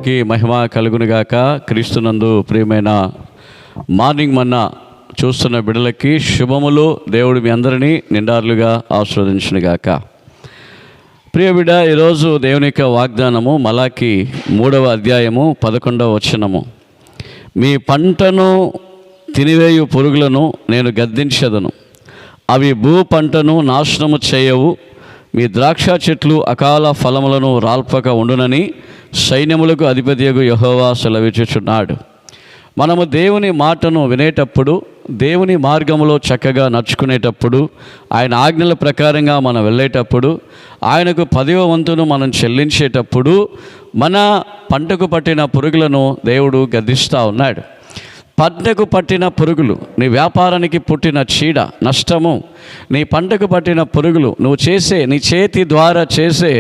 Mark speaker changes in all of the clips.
Speaker 1: దేవునికి మహిమ కలుగునుగాక. క్రీస్తునందు ప్రియమైన మార్నింగ్ మన్నా చూస్తున్న బిడ్డలకి శుభములు. దేవుడు మీ అందరినీ నిండారులుగా ఆశీర్వదించునుగాక. ప్రియ బిడ్డ, ఈరోజు దేవుని యొక్క వాగ్దానము మలాకి 3వ అధ్యాయము 11వ వచనము. మీ పంటను తినివేయు పురుగులను నేను గద్దించెదను, అవి భూ పంటను నాశనము చేయవు. మీ ద్రాక్ష చెట్లు అకాల ఫలములను రాల్పక ఉండునని సైన్యములకు అధిపతియగు యెహోవా సెలవిచ్చుచున్నాడు. మనము దేవుని మాటను వినేటప్పుడు, దేవుని మార్గములో చక్కగా నడుచుకునేటప్పుడు, ఆయన ఆజ్ఞల ప్రకారంగా మనం వెళ్ళేటప్పుడు, ఆయనకు 10వ వంతును మనం చెల్లించేటప్పుడు మన పంటకు పట్టిన పురుగులను దేవుడు గద్దిస్తూ ఉన్నాడు. పంటకు పట్టిన పురుగులు, నీ వ్యాపారానికి పుట్టిన చీడ నష్టము, నీ పంటకు పట్టిన పురుగులు, నువ్వు చేసే నీ చేతి ద్వారా చేసే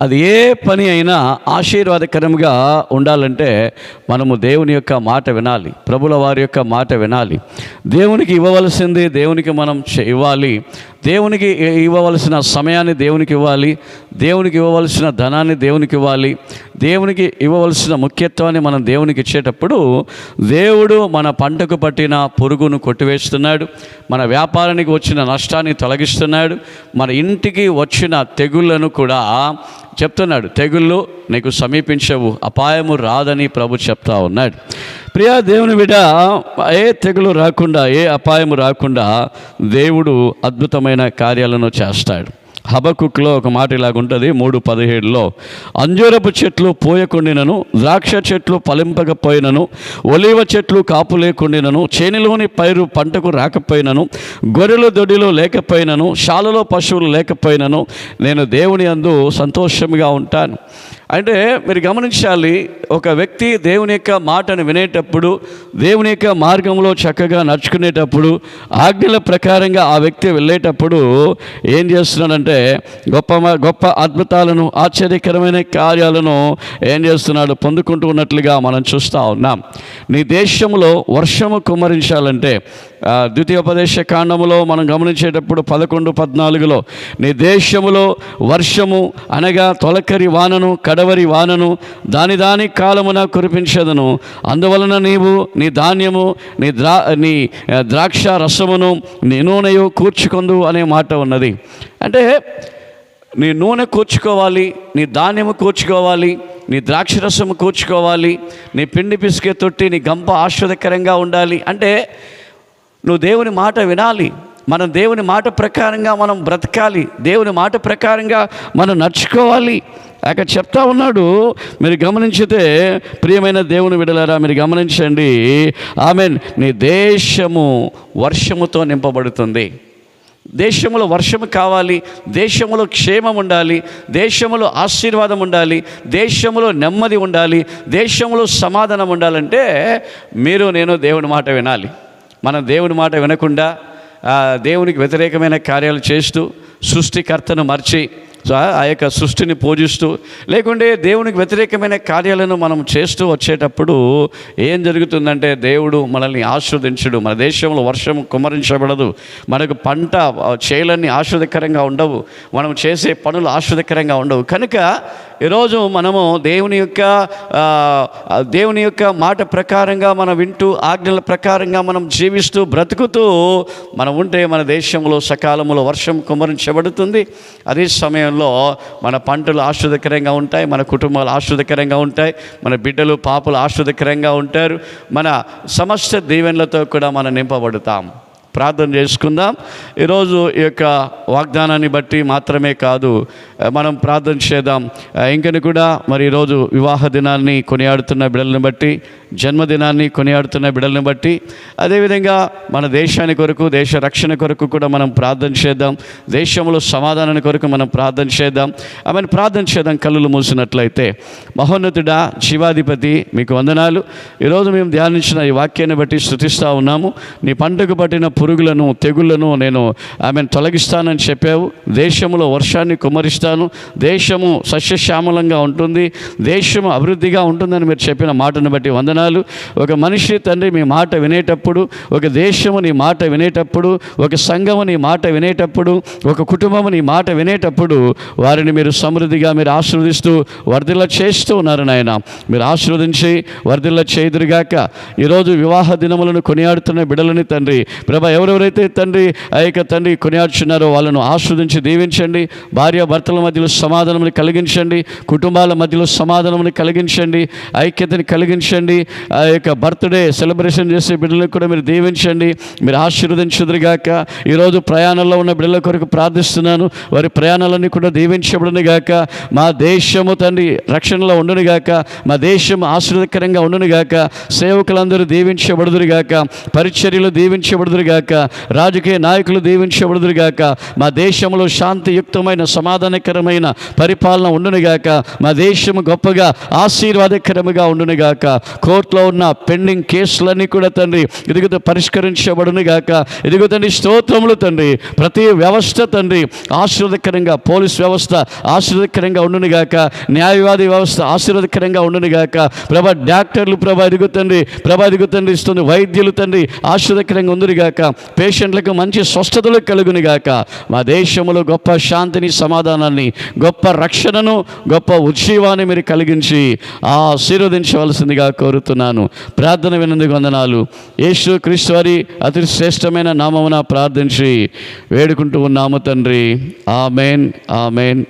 Speaker 1: అది ఏ పని అయినా ఆశీర్వాదకరంగా ఉండాలంటే మనము దేవుని యొక్క మాట వినాలి, ప్రభుల వారి యొక్క మాట వినాలి. దేవునికి ఇవ్వవలసింది దేవునికి మనం ఇవ్వాలి, దేవునికి ఇవ్వవలసిన సమయాన్ని దేవునికి ఇవ్వాలి, దేవునికి ఇవ్వవలసిన ధనాన్ని దేవునికి ఇవ్వాలి, దేవునికి ఇవ్వవలసిన ముఖ్యత్వాన్ని మనం దేవునికి ఇచ్చేటప్పుడు దేవుడు మన పంటకు పట్టిన పురుగును కొట్టివేస్తున్నాడు, మన వ్యాపారానికి వచ్చిన నష్టాన్ని తొలగిస్తున్నాడు, మన ఇంటికి వచ్చిన తెగుళ్ళను కూడా చెప్తున్నాడు. తెగుళ్ళు నీకు సమీపించవు, అపాయము రాదని ప్రభు చెప్తా ఉన్నాడు. ప్రియా దేవుని బిడ్డ, ఏ తెగులు రాకుండా, ఏ అపాయము రాకుండా దేవుడు అద్భుతమైన కార్యాలను చేస్తాడు. హబకుక్లో ఒక మాట ఇలాగుంటుంది, 3:17లో, అంజూరపు చెట్లు పోయకుండినను, ద్రాక్ష చెట్లు ఫలింపకపోయినను, ఒలీవ చెట్లు కాపు లేకుండినను, చేనిలోని పైరు పంటకు రాకపోయినను, గొర్రెలు దొడ్డిలో లేకపోయినను, శాలలో పశువులు లేకపోయినను, నేను దేవుని యందు సంతోషంగా ఉంటాను. అంటే మీరు గమనించాలి, ఒక వ్యక్తి దేవుని యొక్క మాటను వినేటప్పుడు, దేవుని యొక్క మార్గంలో చక్కగా నడుచుకునేటప్పుడు, ఆజ్ఞల ప్రకారంగా ఆ వ్యక్తి వెళ్ళేటప్పుడు ఏం చేస్తున్నాడంటే గొప్ప అద్భుతాలను, ఆశ్చర్యకరమైన కార్యాలను ఏం చేస్తున్నాడు, పొందుకుంటూ ఉన్నట్లుగా మనం చూస్తూ ఉన్నాం. నీ దేశంలో వర్షము కుమ్మరించాలంటే ద్వితీయోపదేశ కాండములో మనం గమనించేటప్పుడు 11:14లో, నీ దేశములో వర్షము అనగా తొలకరి వానను, కడవరి వానను దాని కాలమున కురిపించదను, అందువలన నీవు నీ ధాన్యము, నీ ద్రాక్ష రసమును, నీ నూనెయు కూర్చుకొందు అనే మాట ఉన్నది. అంటే నీ నూనె కూర్చుకోవాలి, నీ ధాన్యము కూర్చుకోవాలి, నీ ద్రాక్షరసము కూర్చుకోవాలి, నీ పిండి పిసికే తొట్టి, నీ గంప ఆశ్చర్యకరంగా ఉండాలి. అంటే నువ్వు దేవుని మాట వినాలి, మనం దేవుని మాట ప్రకారంగా మనం బ్రతకాలి, దేవుని మాట ప్రకారంగా మనం నడుచుకోవాలి. అక్కడ చెప్తా ఉన్నాడు. మీరు గమనించితే ప్రియమైన దేవుని బిడ్డలారా, మీరు గమనించండి. ఆమేన్. నీ దేశము వర్షముతో నింపబడుతుంది. దేశంలో వర్షము కావాలి, దేశంలో క్షేమం ఉండాలి, దేశంలో ఆశీర్వాదం ఉండాలి, దేశంలో నెమ్మది ఉండాలి, దేశంలో సమాధానం ఉండాలంటే నేను దేవుని మాట వినాలి. మనం దేవుని మాట వినకుండా దేవునికి వ్యతిరేకమైన కార్యాలు చేస్తూ సృష్టికర్తను మర్చి ఆ యొక్క సృష్టిని పూజిస్తూ, లేకుంటే దేవునికి వ్యతిరేకమైన కార్యాలను మనం చేస్తూ వచ్చేటప్పుడు ఏం జరుగుతుందంటే దేవుడు మనల్ని ఆశీర్వదించడు. మన దేశంలో వర్షం కుమ్మరించబడదు, మనకు పంట చేలన్నీ ఆశీర్వదకరంగా ఉండవు, మనం చేసే పనులు ఆశీర్వదకరంగా ఉండవు. కనుక ఈరోజు మనము దేవుని యొక్క మాట ప్రకారంగా మనం వింటూ, ఆజ్ఞల ప్రకారంగా మనం జీవిస్తూ బ్రతుకుతూ మనం ఉంటే మన దేశంలో సకాలంలో వర్షం కుమ్మరించబడుతుంది. అదే సమయంలో మన పంటలు ఆశీర్వదకరంగా ఉంటాయి, మన కుటుంబాలు ఆశీర్వదకరంగా ఉంటాయి, మన బిడ్డలు పాపలు ఆశీర్వదకరంగా ఉంటారు, మన సమస్త దీవెనలతో కూడా మనం నింపబడతాం. ప్రార్థన చేసుకుందాం. ఈరోజు ఈ యొక్క వాగ్దానాన్ని బట్టి మాత్రమే కాదు, మనం ప్రార్థన చేద్దాం. ఇంకని కూడా మరి ఈరోజు వివాహ దినాన్ని కొనియాడుతున్న బిడ్డలను బట్టి, జన్మదినాన్ని కొనియాడుతున్న బిడ్డలను బట్టి, అదేవిధంగా మన దేశాని కొరకు, దేశ రక్షణ కొరకు కూడా మనం ప్రార్థన చేద్దాం. దేశంలో సమాధానాన్ని కొరకు మనం ప్రార్థన చేద్దాం. ఆమెను ప్రార్థన చేద్దాం. కళ్ళు మూసినట్లయితే. మహోన్నతుడా, జీవాధిపతి, మీకు వందనాలు. ఈరోజు మేము ధ్యానించిన ఈ వాక్యాన్ని బట్టి స్తుతిస్తూ ఉన్నాము. నీ పంటకు పట్టిన పురుగులను తెగుళ్లను నేను తొలగిస్తానని చెప్పావు. దేశంలో వర్షాన్ని కుమ్మరిస్తాను, దేశము సస్యశ్యామలంగా ఉంటుంది, దేశము అభివృద్ధిగా ఉంటుందని మీరు చెప్పిన మాటను బట్టి వందనాలు. ఒక మనిషి తండ్రి మీ మాట వినేటప్పుడు, ఒక దేశము నీ మాట వినేటప్పుడు, ఒక సంఘము నీ మాట వినేటప్పుడు, ఒక కుటుంబము నీ మాట వినేటప్పుడు వారిని మీరు సమృద్ధిగా మీరు ఆశీర్వదిస్తూ వర్ధిల్ల చేస్తూ ఉన్నారు నాయన. మీరు ఆశీర్వదించి వర్ధిల్ల చేయుదురుగాక. ఈరోజు వివాహ దినములను కొనియాడుతున్న బిడ్డలని తండ్రి ప్రభా, ఎవరెవరైతే తండ్రి ఆ యొక్క తండ్రి కొనియాడుచున్నారో వాళ్ళను ఆశీర్వదించి దీవించండి. భార్య భర్తల మధ్యలో సమాధానముని కలిగించండి, కుటుంబాల మధ్యలో సమాధానముని కలిగించండి, ఐక్యతని కలిగించండి. ఆ యొక్క బర్త్డే సెలబ్రేషన్ చేసే బిడ్డలకు కూడా మీరు దీవించండి, మీరు ఆశీర్వదించుదురుగాక. ఈరోజు ప్రయాణంలో ఉన్న బిడ్డల కొరకు ప్రార్థిస్తున్నాను, వారి ప్రయాణాలన్నీ కూడా దీవించబడును గాక. మా దేశము తండ్రి రక్షణలో ఉండును గాక, మా దేశం ఆశీర్వదకరంగా ఉండును గాక, సేవకులందరూ దీవించబడుదురు గాక, పరిచర్యలు దీవించబడుదురు గాక, రాజకీయ నాయకులు దీవించబడుదురు గాక. మా దేశంలో శాంతియుక్తమైన సమాధానకరమైన పరిపాలన ఉండునుగాక. మా దేశము గొప్పగా ఆశీర్వాదకరముగా ఉండునుగాక. కోర్టులో ఉన్న పెండింగ్ కేసులన్నీ కూడా తండ్రి ఇదిగో పరిష్కరించబడునుగాక. ఇదిగో తండ్రి స్తోత్రములు తండ్రి. ప్రతి వ్యవస్థ తండ్రి ఆశీర్వాదకరంగా, పోలీస్ వ్యవస్థ ఆశీర్వాదకరంగా ఉండునుగాక, న్యాయవాది వ్యవస్థ ఆశీర్వాదకరంగా ఉండునుగాక. ప్రభా డాక్టర్లు ప్రభా ఇదిగో తండ్రి ఇస్తుంది, వైద్యులు తండ్రి ఆశీర్వాదకరంగా ఉండునుగాక, పేషెంట్లకు మంచి స్వస్థతలు కలుగునుగాక. మా దేశంలో గొప్ప శాంతిని, సమాధానాన్ని, గొప్ప రక్షణను, గొప్ప ఉజ్జీవాన్ని మీరు కలిగించి ఆశీర్వదించవలసిందిగా కోరుతున్నాను. ప్రార్థన వినందుకు వందనాలు. యేసు క్రీస్తు వారి అతి శ్రేష్టమైన నామమున ప్రార్థించి వేడుకుంటూ ఉన్నాము తండ్రి. Amen, amen.